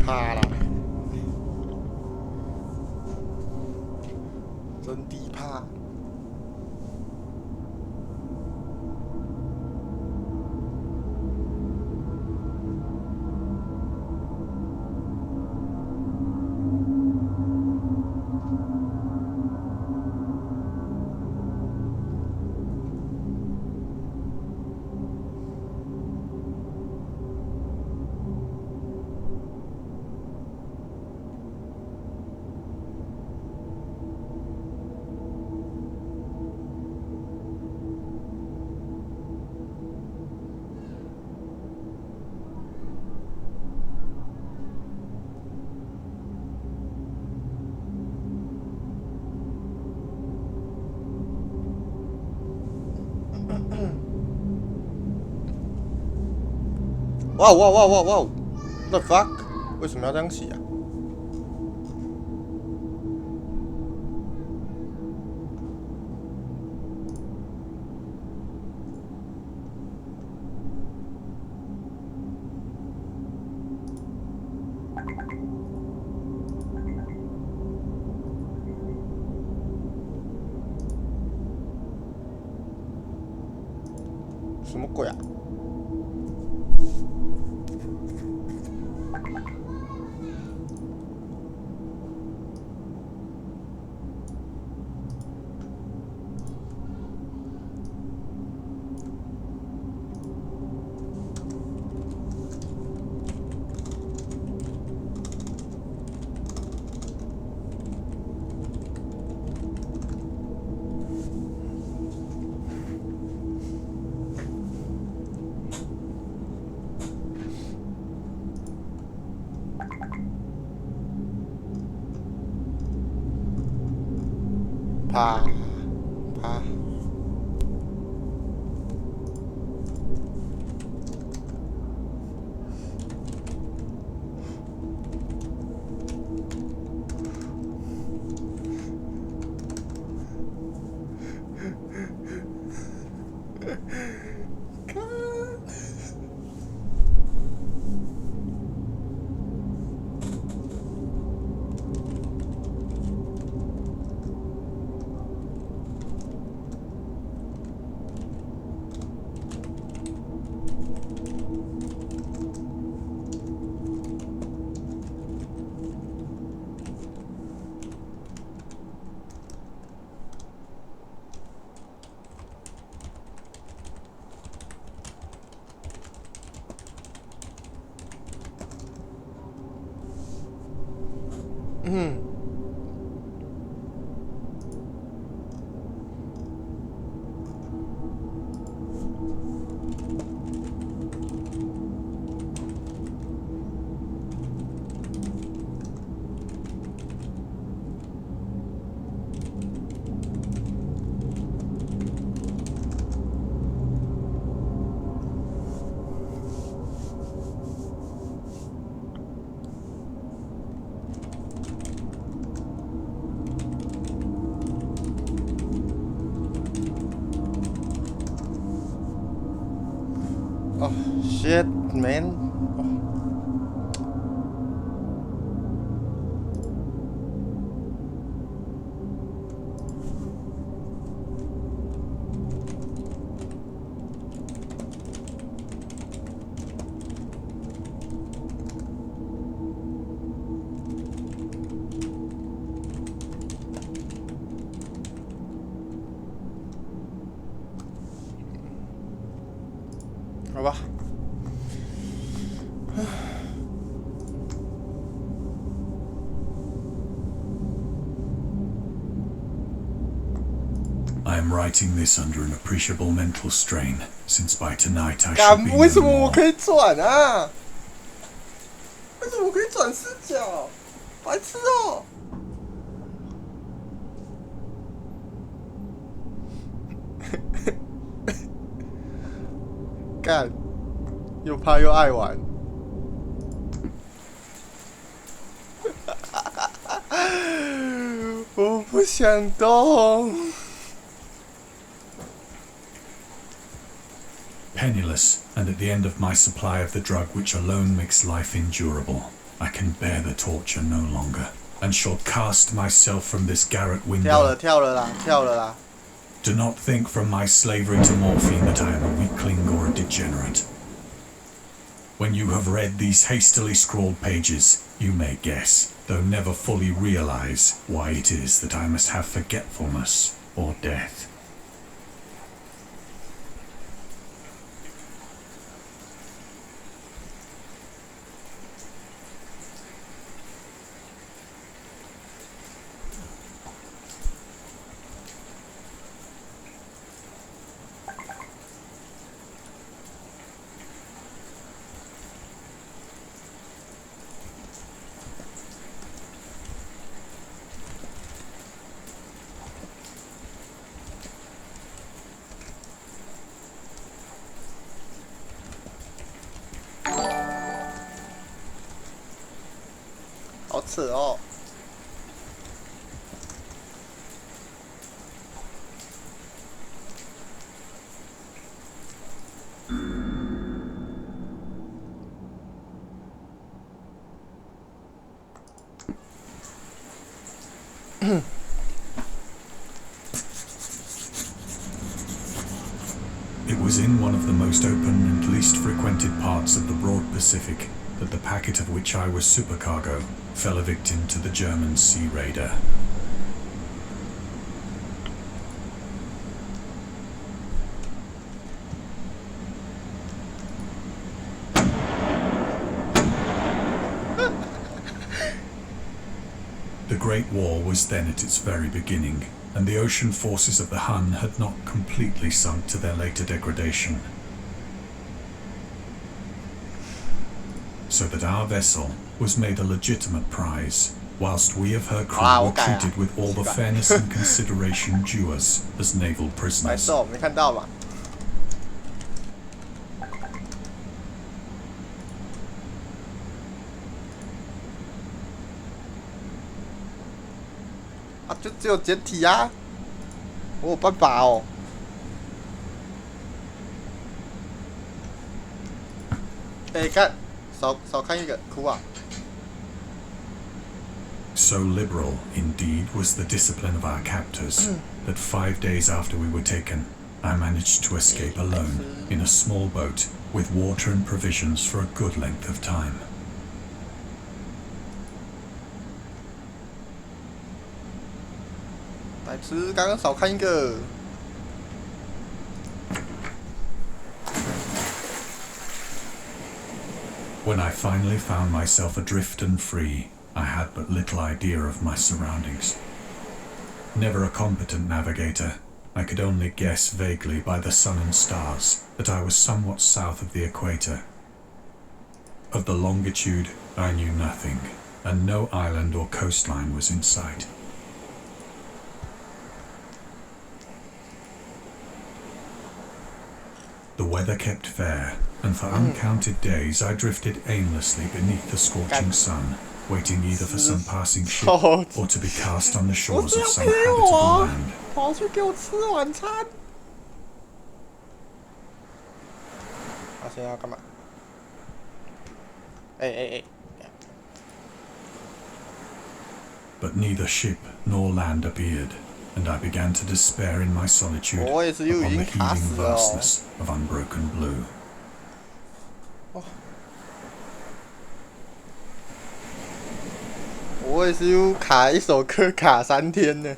怕啦，真的怕。哇哇哇哇哇 ！What the fuck？ 为什么要这样洗啊？什么鬼啊？怕怕。Oh shit, man. I am writing this under an appreciable mental strain, since by tonight I should be no more. 为什么我可以转啊？为什么我可以转视角？白痴哦！干，又怕又爱玩。我不想动。Penniless, and at the end of my supply of the drug which alone makes life endurable. I can bear the torture no longer, and shall cast myself from this garret 跳 window. 了啦！ Do not think from my slavery to morphine that I am a weakling or a degenerate. When you have read these hastily scrawled pages, you may guess, though never fully realize, why it is that I must have forgetfulness or death. 好扯哦。It was in one of the most open and least frequented parts of the broad Pacific that the packet of which I was supercargo fell a victim to the German sea raider. The Great War was then at its very beginning, and the ocean forces of the Hun had not completely sunk to their later degradation. So that our vessel was made a legitimate prize, whilst we of her crew were treated with all the fairness and consideration due us as naval 白 prisoners. 兽没看到吧？啊，就只有简体啊！我有办法哦。哎，看，少看一个，哭啊！ So liberal, indeed, was the discipline of our captors, that 5 days after we were taken, I managed to escape alone in a small boat with water and provisions for a good length of time. 白痴，刚刚少看一个。 When I finally found myself adrift and free, I had but little idea of my surroundings. Never a competent navigator, I could only guess vaguely by the sun and stars that I was somewhat south of the equator. Of the longitude, I knew nothing, and no island or coastline was in sight. The weather kept fair, and for uncounted days I drifted aimlessly beneath the scorching sun, waiting either for some passing ship or to be cast on the shores of some habitable land. 跑去给我吃晚餐。他现在要干嘛？哎！ But neither ship nor land appeared, and I began to despair in my solitude 我也是又已 upon 经 the 卡 heaving 死了哦。 vastness of unbroken blue. 我也是又卡一首歌卡3天呢。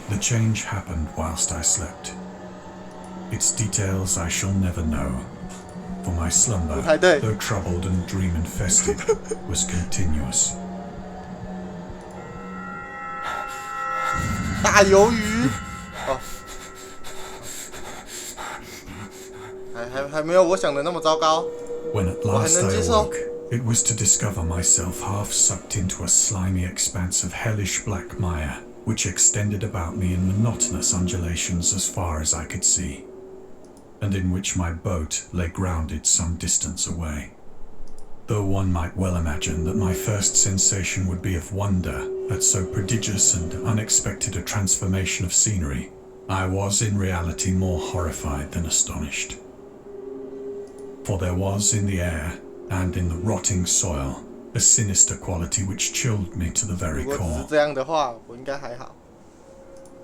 The change happened whilst I slept. Its details I shall never know, for my slumber, 不太对。 though troubled and dream-infested, was continuous. 大鱿鱼。哦。还没有我想的那么糟糕。 When at 我还 last 能 I 接受。 awoke, it was to discover myself half sucked into a slimy expanse of hellish black mire, which extended about me in monotonous undulations as far as I could see, and in which my boat lay grounded some distance away. Though one might well imagine that my first sensation would be of wonder at so prodigious and unexpected a transformation of scenery, I was in reality more horrified than astonished. For there was in the air, and in the rotting soil, a sinister quality which chilled me to the very 如果只是 core. 这样的话，我应该还好。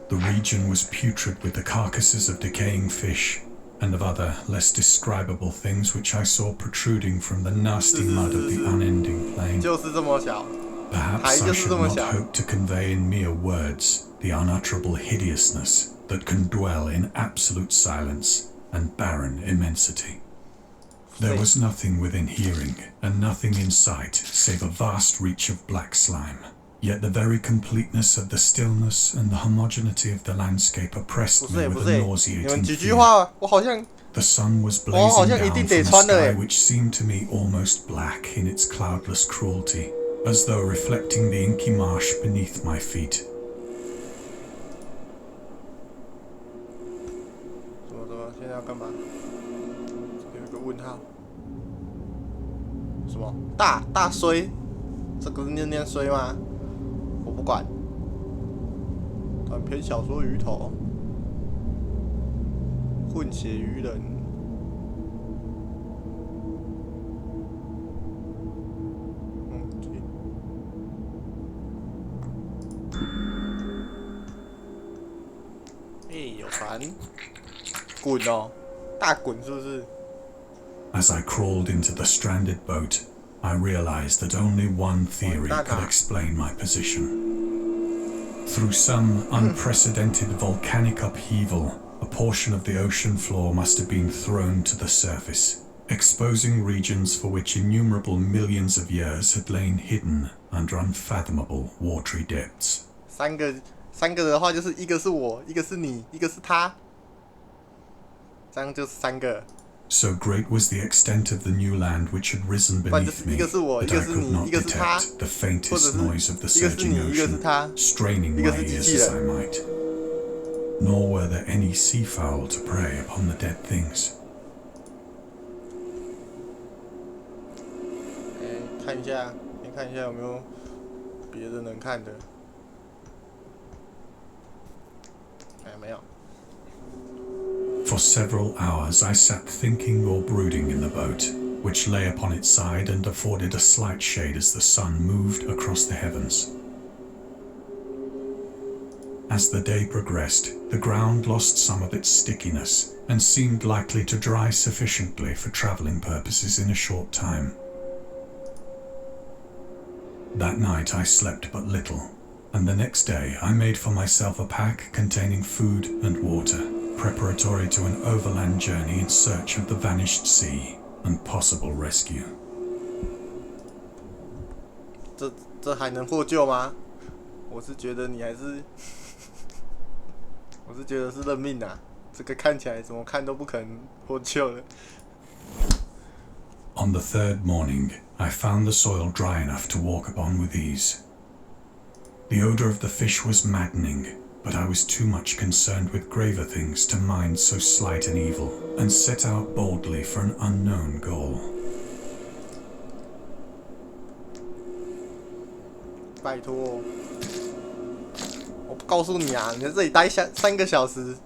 The region was putrid with the carcasses of decaying fish and of other, less describable things which I saw protruding from the nasty mud of the unending plain. 就是这么小， Perhaps 海 I 就是 should 这么 not 小。 hope to convey in mere words the unutterable hideousness that can dwell in absolute silence and barren immensity. There was nothing within hearing and nothing in sight save a vast reach of black slime. Yet the very completeness of the stillness and the homogeneity of the landscape 不 oppressed 是 me 不 with 是， a 你们 nauseating 几句 fear. 话，我好像 The sun was 我好 blazing 像一 down 定 from 得 a 穿了 sky 欸。 which seemed to me almost black in its cloudless cruelty, as though reflecting the inky marsh beneath my feet. 怎么？现在要干嘛？有一个问号。什么？大衰？这个是念衰吗？我不管。短篇小说鱼头，混血鱼人。有船，滚哦，大滚是不是？ As I crawled into the stranded boat, I realized that only one theory could explain my position. Through some unprecedented volcanic upheaval, a portion of the ocean floor must have been thrown to the surface, exposing regions for which innumerable millions of years had lain hidden under unfathomable watery depths. 三个的话就是一个是我，一个是你，一个是他，这样就是三个。 So great was the extent of the new land which had risen beneath me that I could not detect the faintest noise of the surging ocean, straining my ears as I might. Nor were there any seafowl to prey upon the dead things. 看一下，先看一下有没有别的能看的。没有。 For several hours I sat thinking or brooding in the boat, which lay upon its side and afforded a slight shade as the sun moved across the heavens. As the day progressed, the ground lost some of its stickiness and seemed likely to dry sufficiently for traveling purposes in a short time. That night I slept but little, and the next day I made for myself a pack containing food and water, preparatory to an overland journey in search of the vanished sea and possible rescue. 这还能获救吗？我是觉得你还是，我是觉得是认命啊。这个看起来怎么看都不可能获救的。 On the third morning, I found the soil dry enough to walk upon with ease. The odor of the fish was maddening, but I was too much concerned with graver things to mind so slight an evil, and set out boldly for an unknown goal. 拜托，我不告诉你啊！你在这里待3个小时，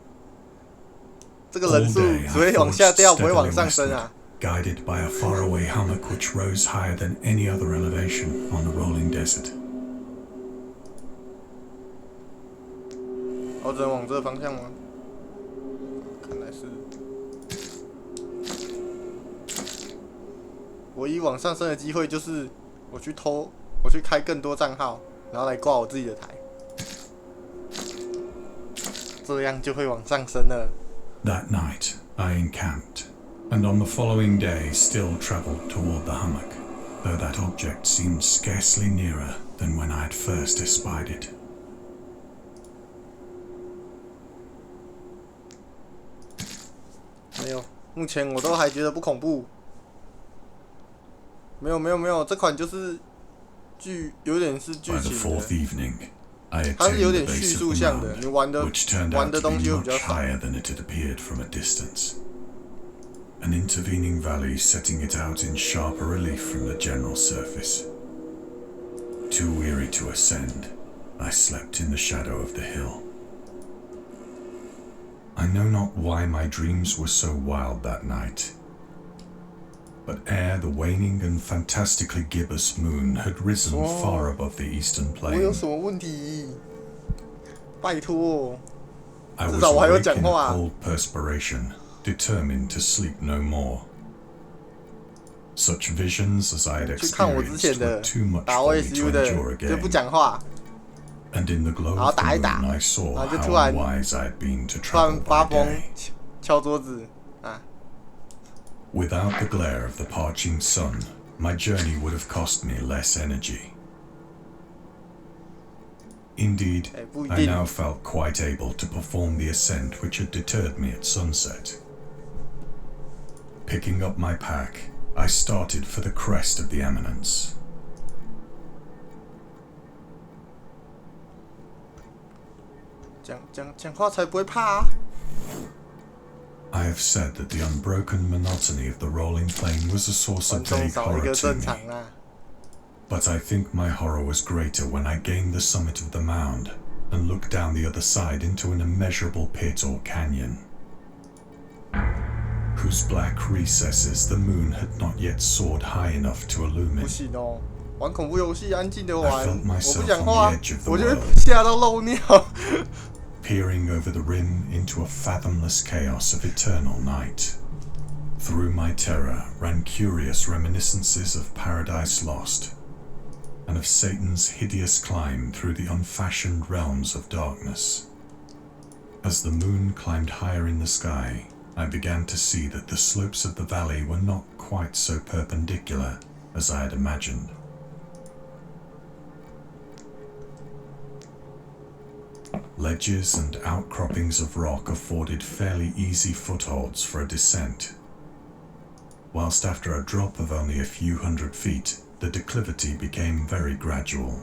这个人数只会往下掉，不会往上升啊。 Guided by a faraway hummock which rose higher than any other elevation on the rolling desert. 我只能往这个方向吗？看来是。唯一往上升的机会就是我去开更多账号，然后来挂我自己的台，这样就会往上升了。 That night, I encamped, and on the following day still travelled toward the hummock, though that object seemed scarcely nearer than when I had first espied it. 没有，目前我都还觉得不恐怖。没有，这款就是有点是剧 By the 情 fourth 的， evening, I 它是 attained 有 the 点叙 base 述 of the 向的， mound, 你玩的 which turned 玩 out 的 to 东 be 西会比 much 较少。 higher than it had appeared from a distance. An intervening valley setting it out in sharper relief from the general surface. Too weary to ascend, I slept in the shadow of the hill. I know not why my dreams were so wild that night. But ere the waning and fantastically gibbous moon had risen far above the eastern 我有 plain, 什么问题？拜托， I 至 was 少我还有 awake 讲 in a 话。 cold perspiration, determined to sleep no more. Such visions as I had 去看我之前 experienced 的 were too much 打 for me OSU to 的 endure 就不 again. 讲话， And in the glow 然后 of the 打一打， moon, I saw 然后就 how 突然 unwise I had been to 突然 travel 发 by 疯 day. 敲桌子啊！ Without the glare of the parching sun, my journey would have cost me less energy. Indeed, 不一 I 定。 now felt quite able to perform the ascent which had deterred me at sunset. Picking up my pack, I started for the crest of the eminence. 讲话才不会怕啊！ I have said that the unbroken monotony of the rolling plain was a source 观 of 众 vague 少一 horror 个 to 正 me. 常啦。 But I think my horror was greater when I gained the summit of the mound and looked down the other side into an immeasurable pit or canyon, whose black recesses the moon had not yet soared high enough to 不 illumine. 行哦，玩恐怖游戏安静的 I 玩， felt 我 myself 不讲 on 话 the edge of the 我就会 world, 吓到漏尿。 peering over the rim into a fathomless chaos of eternal night. Through my terror ran curious reminiscences of Paradise Lost, and of Satan's hideous climb through the unfashioned realms of darkness. As the moon climbed higher in the sky, I began to see that the slopes of the valley were not quite so perpendicular as I had imagined. Ledges and outcroppings of rock afforded fairly easy footholds for a descent, whilst after a drop of only a few hundred feet, the declivity became very gradual.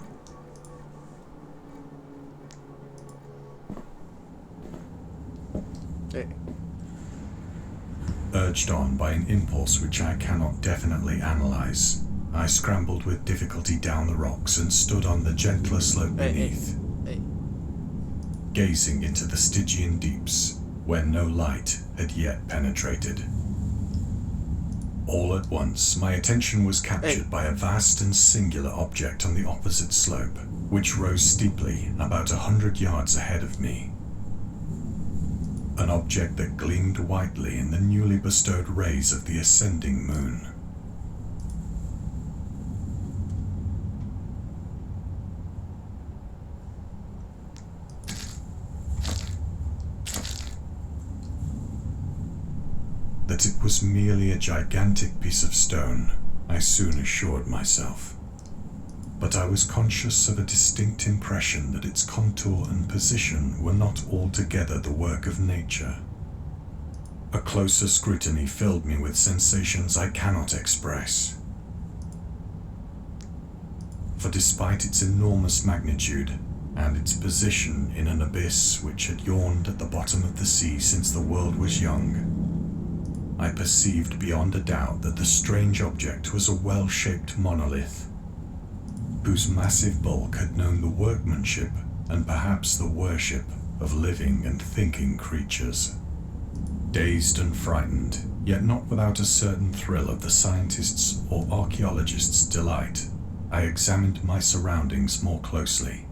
Urged on by an impulse which I cannot definitely analyze, I scrambled with difficulty down the rocks and stood on the gentler slope beneath, gazing into the Stygian deeps where no light had yet penetrated. All at once, my attention was captured by a vast and singular object on the opposite slope, which rose steeply about 100 yards ahead of me. An object that gleamed whitely in the newly bestowed rays of the ascending moon. That it was merely a gigantic piece of stone, I soon assured myself. But I was conscious of a distinct impression that its contour and position were not altogether the work of nature. A closer scrutiny filled me with sensations I cannot express. For despite its enormous magnitude, and its position in an abyss which had yawned at the bottom of the sea since the world was young, I perceived beyond a doubt that the strange object was a well-shaped monolith, whose massive bulk had known the workmanship and perhaps the worship of living and thinking creatures. Dazed and frightened, yet not without a certain thrill of the scientist's or archaeologist's delight, I examined my surroundings more closely.